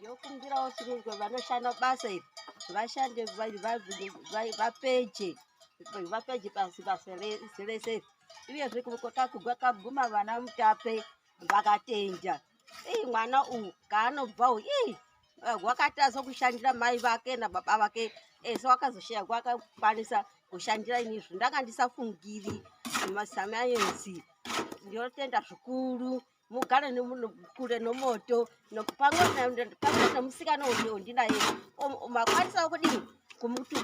Ndokumbirawo chirungu vanoshanda basa iri vashande vapeje basa rese uyezve kwakaguma vana Mutape vakatenja mwana uyu kaanobva uyu wakatadza kushandira mai vake nababa vake ese wakazosheya wakakwanisa kushandira inizvi ndanga ndisafungiri masamayonzi. Ndinotenda zvikuru mugare kure nomoto pamwe nemusikana uyo ndinaye makwanisa kudini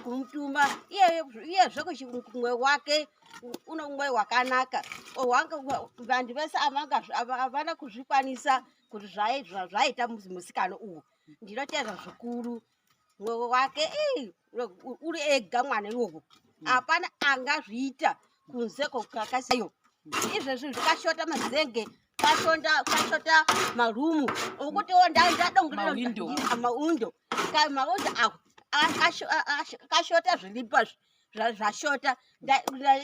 kumutuma iyezve kumwe wake uno mwoyo wakanaka vantu vese havana kuzvikwanisa kuti zvaita musikana uyu. Ndinotenda zvikuru mwoyo wake uri ega mwana iwowo hapana angazviita kunze kwakasiyo. Izvezvi zvikashota mazenge kashota marumu okuti ndadongomaundo awo kashota zvilipa zvashota.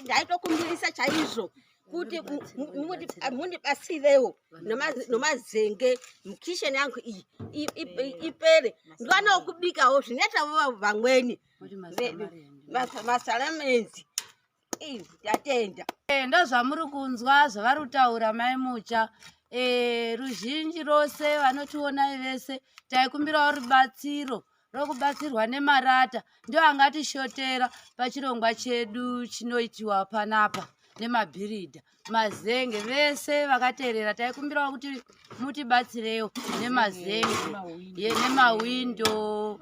Ndaitokumbirisa chaizvo kuti mundibatsirewo nomazenge mukisheni yangu iyi ipere ndivanawo kubikawo zvinoitawo vamweni masalamenzi. Tatenda ndozvamuri kunzwa zvavari kutaura MaiMucha. Ruzhinji rose vanotionai vese taikumbirawo rubatsiro rokubatsirwa neMarata ndio angatishotera pachirongwa chedu chinoitiwa panapa nemabhiridha mazenge. Vese vakateerera taikumbirawo kuti mutibatsirewo nemazenge nemawindo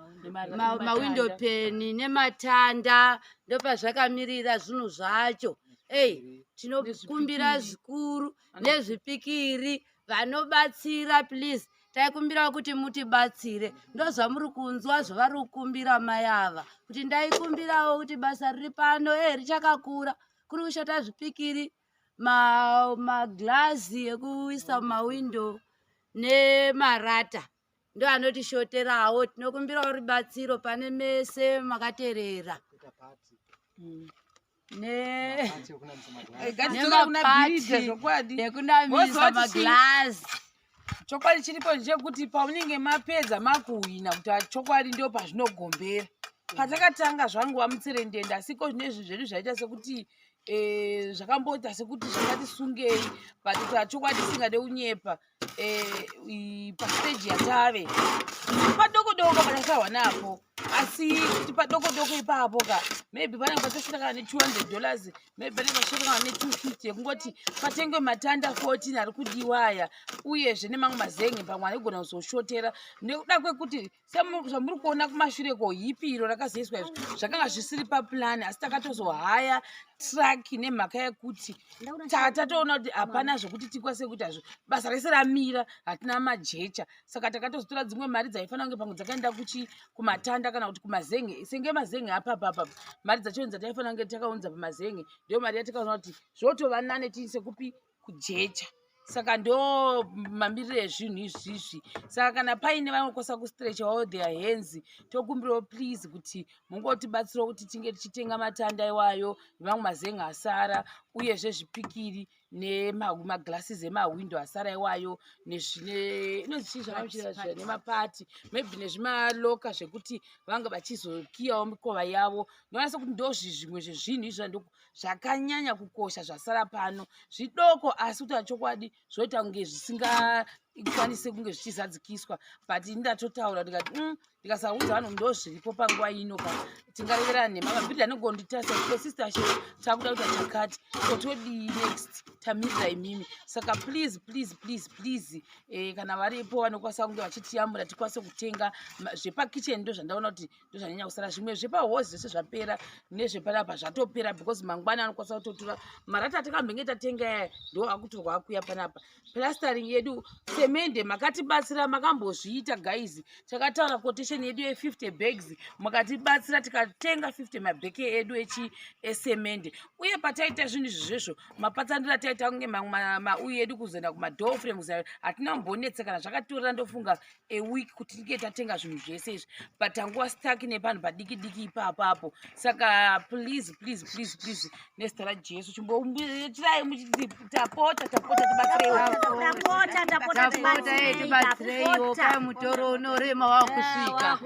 mawindo peni nematanda ndopazvakamirira zvinhu zvacho. Tinokumbira zvikuru nezvipikiri vanobatsira please taikumbira kuti mutibatsire. Ndozvamuri kunzwa zvavari kukumbira mai ava kuti ndaikumbirawo kuti basa riri pano richakakura. Kuri kushota zvipikiri maglazi ekuisa mawindo neMarata ndo anotishoterawo. Tinokumbirawo rubatsiro pane mese makateerera nemapati ekunamisa maglazi. Chokwadi chiripo ndechekuti paunenge mapedza makuhwina kuti chokwadi ndio pazvinogombera. Patakatanga zvangu wamutserendende asiko zvinezvi zvedu zvaita sekuti zvakamboita sekuti zvakatisungei but chokwadi singade unyepa pastage yatave padokodoko patakahwa napo asi kuti padokodoko ipapo ka maybe panenge patosvika ne$200 maybe panenge patosvika ne$250 yekungoti patengwe matanda 14 ari kudiwa aya uyezve nemamwe mazenge pamwe anogona kuzoshotera nekuda kwekuti zvamuri kuona kumashure kohipiro rakazoiswa izvi zvakanga zvisiri papulani asi takatozohaya truck nemhaka yekuti tatoona kuti hapana zvokuti tikwanise kuita zvo basa rese ramira hatina majecha saka takatozotora dzimwe mari dzaifanira kunge pamwe dzakaenda kumatanda kana kuti kumazenge senge mazenge apapapa mari dzacho dzataifanira kunge takaunza pamazenge ndio mari yatakaona kuti zvotova nane tiise kupi kujecha. Saka ndo mamiriro ezvinhu izvizvi. Saka kana paine vanokwanisa kustretchawo their hands tokumbirawo please kuti mungotibatsirawo kuti tinge tichitenga matanda iwayo nemamwe mazenge asara uyezve zvipikiri nemaglasses emawindo asara iwayo nemapati maybe nezvimaloka zvekuti vanga vachizokiyawo mikova yavo. Ndinowanisa kuti ndo zvimwe zvezvinhu izvi zvakanyanya kukosha zvasara pano zvidoko asi kuti chokwadi zvoita kunge zvisingakwanise kunge zvichizadzikiswa but ndatotaura ndikati ndikasaudza vanhu ndo zviripo panguva ino ka tingareverana nemabhiridha anogonditasa kuti sister she takuda kuita chakati totodii next tamirira imimi. Saka please kana varipo vanokwanisa kunge vachitiyambura tikwanise kutenga zvepakitchen ndo zvandaona kuti ndo zvanyanya kusara. Zvimwe zvepahosi zvese zvapera nezvepanapa zvatopera because mangwana anokwanisa kutotora Marata takambenge tatenga ndo akutorwa akuya panapa. Plastering yedu semende makatibatsira makambozviita guys. Takataura quotation yedu ye50 bags makatibatsira tikatenga 50 mabheke edu esemende uye pataita zvinhu izvozvo mapatsandira taita kunge mauye edu kuzoenda kumadoor frames hatina mbonetsekana zvakatorera ndofunga a week kuti tinge tatenga zvinhu zvese izvi but tanguva stuck nepanhu padiki ipapo. Saka please nezita raJesu chimbomutirai muchiti tapota tibatsirewo. tibatsireiwo kai mutoro unorema wakusvika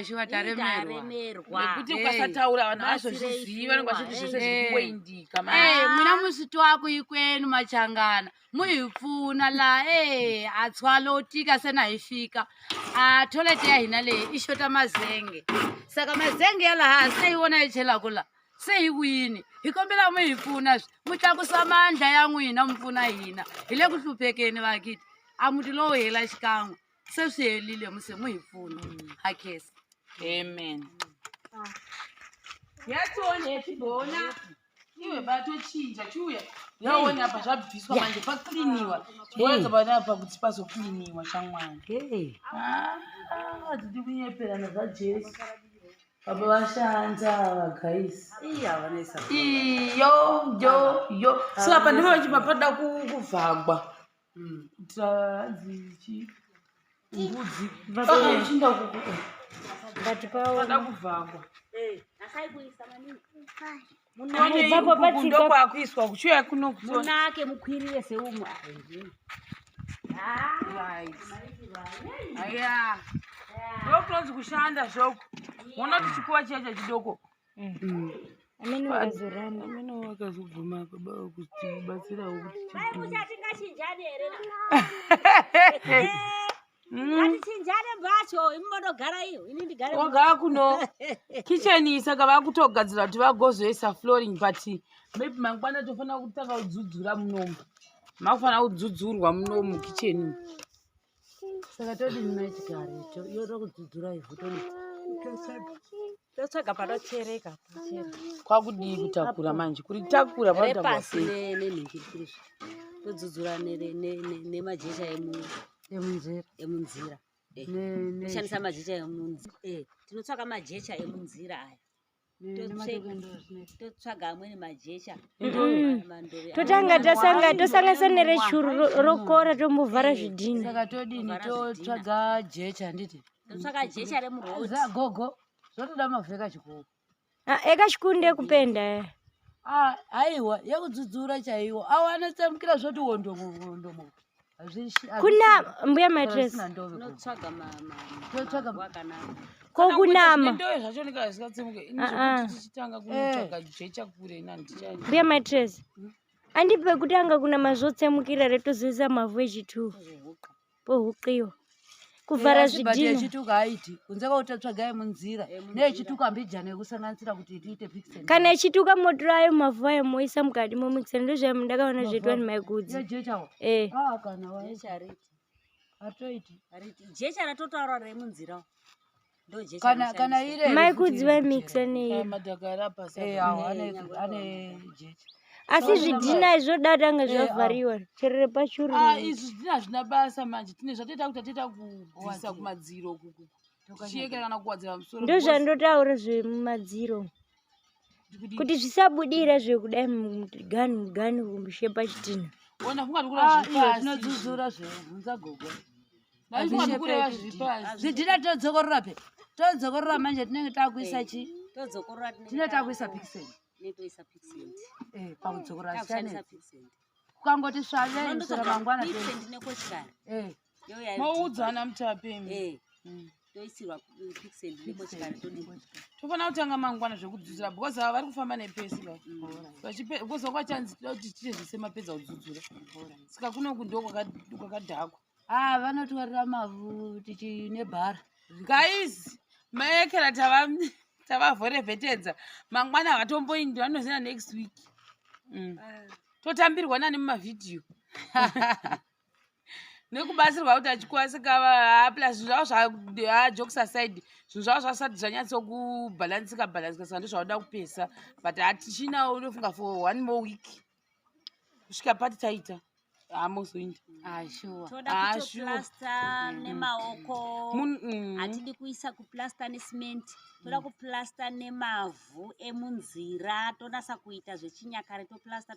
shuwa taremerwa nekuti ukasataura vanhu vazozviziva nengwazvoti zvese zvirikuendika mwina musiti wako ikwenu machangana muhipfuna la atswalotika senaifika tolete yahina le ishota mazenge saka mazenge yalaha seiona ichelakula seiwini hikombela muhipfuna mutlakusa mandla ya n'wina mpfuna hina hi le ku hluphekeni vakiti a muti lowo hela xikan'we se swi helile muse muhipfuna hakhesa amen yatsone tibona iwe batochinja chiuya yaona apa zvabviswa manje pakliniwa tiboedza panapa kuti pazokliniwa shamwani tiri kunyepera nezvajesu apa vashanza vagaisi iyo saka pandima vachipa pada kuvhagwa tadzichi mbudzi chinda pada kuvhagwa ndokwakuiswa kuchuya munake mukwirire seumwe aya ndokunonzi kushanda zvoko ona kuti chikuva chiya chidoko amene wakazoramba amene wakazobvuma kubatsirawo muchatingachinjani here ngatichinjane mbacho imodogara iyo ini ndigare wagara kuno kicheni saka vakutogadzira kuti vagozoisa flooring but maybe mangwana tofanira kutanga kudzudzura munomu makufanira kudzudzurwa munomu kicheni saka todi ninachigareto yoda kudzudzura ivhu totsvaga panochereka kwakudii kutakura manje kuri takura pasi nenhingirikiri todzudzura nemajecha emunzira toshandisa majecha emunzira tinotsvaga majecha emunzira aya totsvaga amweni majecha totanga tosanganisa nerechuru rokora tombovhara zvidhina saka todini totsvaga jecha nditi totsvaga jecha remurodhi gogo zvotoda mavhu ekachikuru ekachikunde kupenda aiwa yekudzudzura chaiwo awana tsamukira zvoti wondomo kuna mbuya matres totsvaga kokunama ndo zvacho ndikazvikatsemuke inizvokuti tichitanga kunotsvaga jecha kure nandichani mbuya matres andipe kutanga kunama zvotsemukira retozoisa mavhu echituhu pohuqiwa kuvhara zvidhina yechituka haiti kunze kwautotsvaga yemunzira neyechituka ambijana yekusanganisira kuti tiite pixen kana echituka moto ayo mavhu ayo moisa mukati momixen ndozvaimo ndakaona zvaitwa nemaigudzi yejechawo kana hatoiti jecha ratotaura remunzirawo kana ire maikudzi vaimixa neyo madhakara pasi ane jecha asi zvidhina izvoda tanga zvavhariwa cherere pachuru izvi zvidhina hazvina basa manje tine zvatoita kuti tatoita kubvisa kumadziro kuku tichiyekera kana kuwadzira musoro ndozvandotaura zvemumadziro kuti zvisabudira zvekudai mugani kumbishepa chidhina ona funga ndikura zvipasi tinodzudzura zvebvunza gogo zvidhina todzokorora pe todzokorora manje tinenge takuisa chi tine takuisa pixen netoisa pixent pakudzokorora chane kukangoti svavesera mangwana nekochikari moudzana mutapemi toisirwa pixent nekochikari tofanira kutanga mangwana zvekudzudzura because ava vari kufamba nepesi because vakwachanzi toda kuti tiite zvese mapedza kudzudzura saka kunoku ndo kwakadhakwa vanotwarira mavhu tichinebhara guys maekera tavavhorevhetedza mangwana hatomboindi vanozina next week totambirwa nani mumavhidhiyo nekubatsirwa kuti achikwasikava plus zvinhu zvavo zvajokes aside zvinhu zvavo zvasati zvanyatsokubhalansika saka ndozvauda kupesa but hatichina unofunga for 1 more week kusvika pati taita hamozoindi toda kutoplasta nemaoko hatidi kuisa kuplasta nesimenti toda kuplasta nemavhu emunzira tonasa kuita zvechinyakare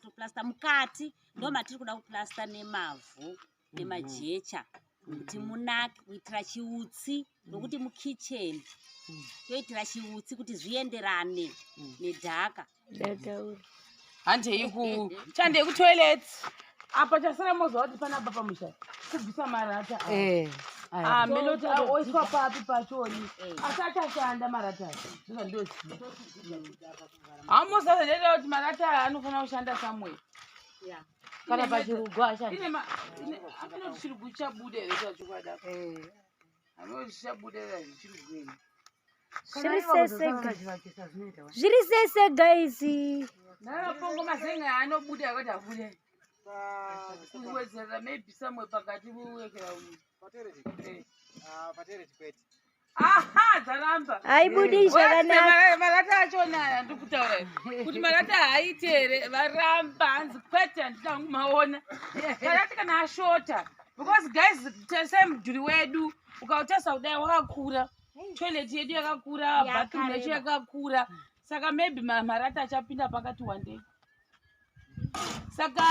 toplasta mukati ndo matiri kuda kuplasta nemavhu nemajecha kuti munake kuitira chiutsi nokuti mukicheni toitira chiutsi kuti zvienderane nedhaka handei chandei kutoilets apa chasara mozva kuti panapa pamusha kubvisa marata meloti oiswa papi pachoni asi achashanda marata ndizva ndoziva hamuzaza ndeda kuti marata anofanira kushanda somewhere kana pachirugu ashanda anoti chirugu chabuda here chachokwada anoti chabuda here zvichirugweni zviri sese guys namapongo mazenga anobuda akati abude kuwedzera maybe somewhere pakati uwekera aha dzaramba haibudi zvakanaka marata achona ndikutaura kuti marata haaiti here varamba hanzi kwete handina kumaona marata kana ashota because guys semudhuri wedu ukautesa kudai wakakura toilet yedu yakakura bathroom yacho yakakura saka maybe marata achapinda pakati one day saka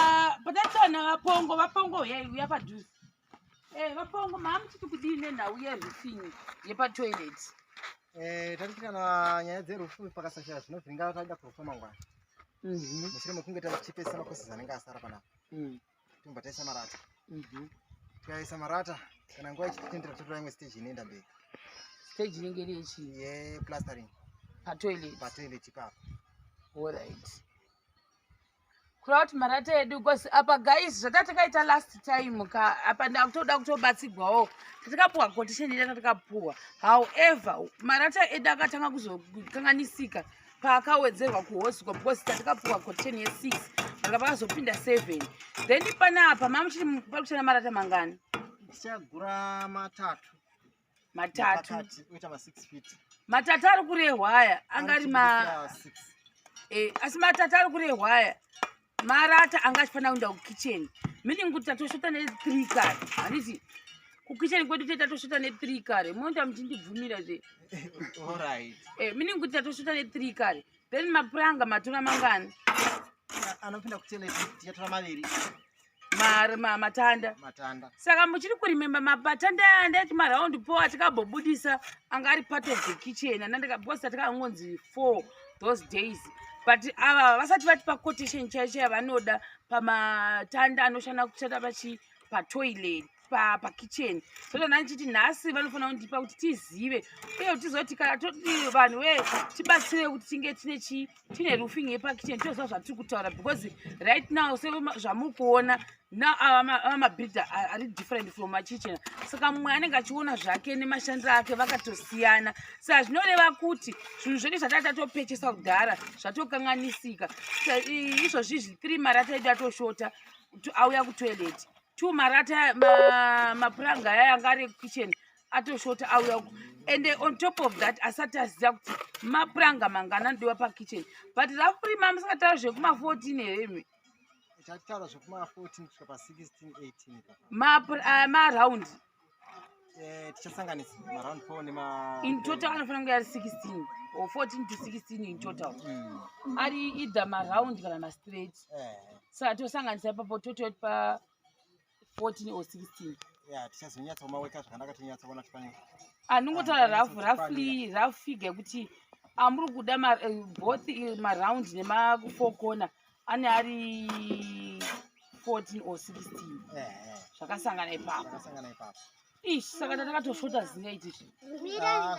patataona vapongo uya padhuze vapongo maamuchiti kudii nenhau yerufingi yepatoilet tatichikana nyaya dzerufu pakasashaya zvinovhiringa taida kurufa mangwana mushure mekunge tachipesa makosisi anenge asara panapa tobva taisa marata tikaisa marata kana nguva ichititendera totora imwe stage inoenda mberi stage inenge iri yechi yeplastering patoilet ipapo alright kureva kuti marata edu because apa guys zvatatakaita last time apa ndakutoda kutobatsirwawo tatakapuwa quotation yedu tatakapuwa however marata edu akatanga kuzokanganisika paakawedzerwa kuhosiko because tatakapuwa quotation ye6 aka pakazopinda 7 then panapa mamuchiti pakuchena marata mangani tichagura matatu uita ma6 feet matatu ari kurehwaya angari asi matatu ari kurehwaya marata anga achifanira kuenda kukitchen meaning kuti tatoshota ne3 kare handiti kukitchen kwedu toita toshota ne3 kare munoita muchindibvumira zve alright meaning kuti tatoshota ne3 kare then mapuranga matora mangani anopinda kutoilet tichatora maviri matanda saka muchiri kurimemba mapatanda andati maraundi po atikambobudisa anga ari part of the kitchen because tatikangonzi 4 those days but ava vasati vati paquotation chaicho yavanoda pamatanda anoshanda kushanda patoilet pakitchen saka nanichiti nhasi vanofanira kundipa kuti tizive uye kuti tizoti kana toti vanhu tibatsire kuti tinge tine roofing yepakitchen toziva zvatiri kutaura because right now zvamuri kuona now ava mabhilda ari different from makichen saka mumwe anenge achiona zvake nemashandiro ake vakatosiyana saka zvinoreva kuti zvinhu zvedu zvatati tatopechesa kudhara zvatokanganisika izvozvizvi 3 marata edu atoshota auya kutoilet 2 marata mapuranga aya anga ari kitchen atoshota auya and on top of that asati aziva kuti mapuranga mangana anodiwa pakitchen but rafurima musakataura zvekuma14 here tataura zvekuma14 kusvika pa16 18 maraundi tichasanganisa maraundi 4 in total anofanira kunge ari 16 or 14 to 16 in total ari either maraundi kana mastraight saka tosanganisa ipapo totot pa 14 or 16 tichazonyatsa kumaweka zvakanaka tinyatsa kuona tipane anongotaura rough figure yekuti amuri kuda both maraundi nema4 corner ane ari 14 or 16 zvakasangana ipapo saka tatakatoshota zingaiti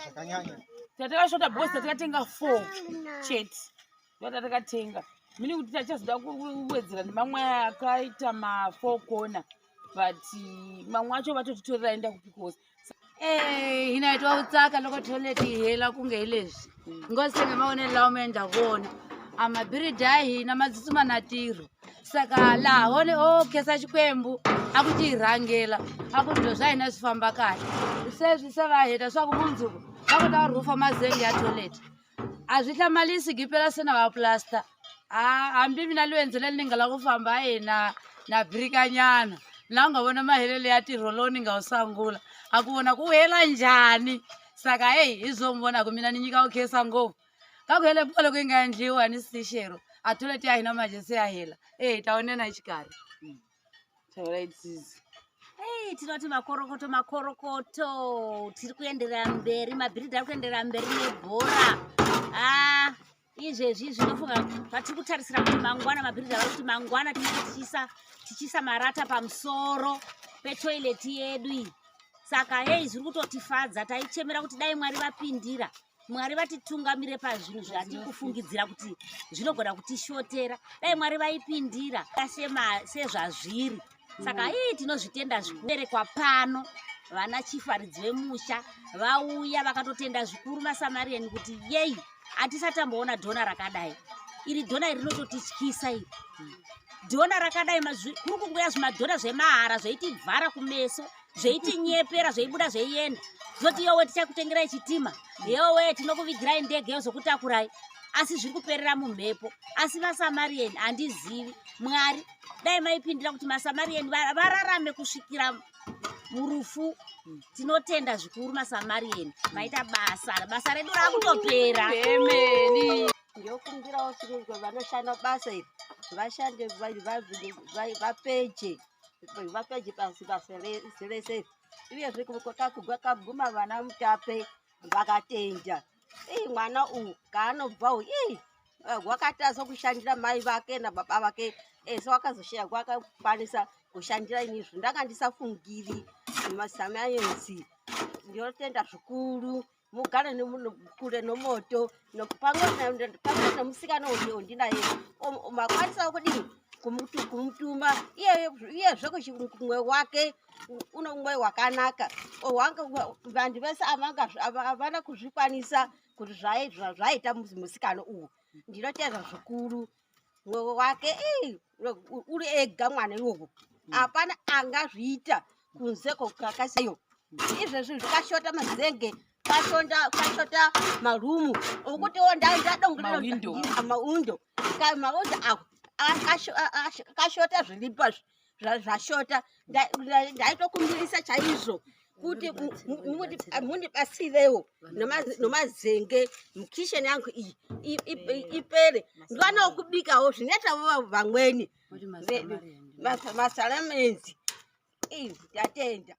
zvakanyanya tatakashota bhosi tatakatenga 4 chete ndotatakatenga mini kuti tachazoda kuwedzera nemamwe akaita ma4 corner but mamwe acho vatotitorera enda kupikosi hinaitwa kutsaka loko toilet ihela kunge hilezvi ngosenge maonelelawo maenda kuona amabhiridhi ahina madzitsuma natiro saka lahone okesa chikwembu akutirangela akuti ndo zvaina zvifamba kare sezvi sevaheta svakumunzuku vakuda rufa mazenge atoilet hazvihlamalisi gipera sena vaplasta hambi mina luenzo lelinenga lakufamba nabhirikanyana langavona mahelele ya tiroloni ngausangula akuona kuhela njani saka izomvona kumina ninyika ukesa ngovu kakuhele pole kuingaendliwa ni sishero atoleti ahina majese ahela taonena chikari tinoti makorokoto tiri kuenderera mberi mabhiridhi ari kuenderera mberi nebhora izvezvi zvinofunga zvatiri kutarisira kuti mangwana mabhiridha vari kuti mangwana tinenge tichisa marata pamusoro petoileti yedu iyi. Saka hei zviri kutotifadza, taichemera kuti dai Mwari vapindira, Mwari vatitungamire pazvinhu zvatiri kufungidzira kuti zvinogona kutishotera. Dai Mwari vaipindira sezvazviri. Saka tinozvitenda zvikuberekwa pano. Vana chifaridzi vemusha vauya vakatotenda zvikuru maSamarian kuti yei hatisatamboona dhona rakadai. Iri dhona iri rinototityisa iri. Dhona rakadai kuri kungoya zvimadhona zvemahara zveitivhara kumeso, zveitinyepera, zveibuda zveienda. Zoti iyowe tichakutengerai chitima, iyowe tinokuvigirai ndege yozokutakurai. Asi zviri kuperera mumhepo. Asi maSamarian handizivi. Mwari dai maipindira kuti maSamarian vararame kusvikira murufu. Tinotenda zvikuru maSamarian, maita basa redu rakutopera. Amen. Ndiokumbirawo kuti vanoshanda basa iri vashande vapeje pasi basa rese. Uyezve kwakaguma vana Mutape vakatenda. Mwana uyu kaanobva uyu wakatadza kushandira mai vake nababa vake, ese wakazosheya wakakwanisa kushandira inizvo. Ndanga ndisafungiri maSamarians. Ndinotenda zvikuru, mugare kure nomoto pamwe nemusikana ondinaye makwanisawo kudini kumutuma iyezve kumwe wake uno mwoyo wakanaka. Vanhu vese havana kuzvikwanisa kuti zvaita musikana uyu. Ndinotenda zvikuru, mwoyo wake uri ega mwana iwowo, hapana angazviita kunze kwakasiyo. Izvezvi zvikashota mazenge, kashota marumu okuti ndadongorera maundo kashota zviripa zvashota. Ndaitokumbirisa chaizvo kuti mundibatsirewo nomazenge mukisheni yangu iyi ipere. Ndivanawo kubikawo zvinoitawo vamweni maSamarians. Ndatenda.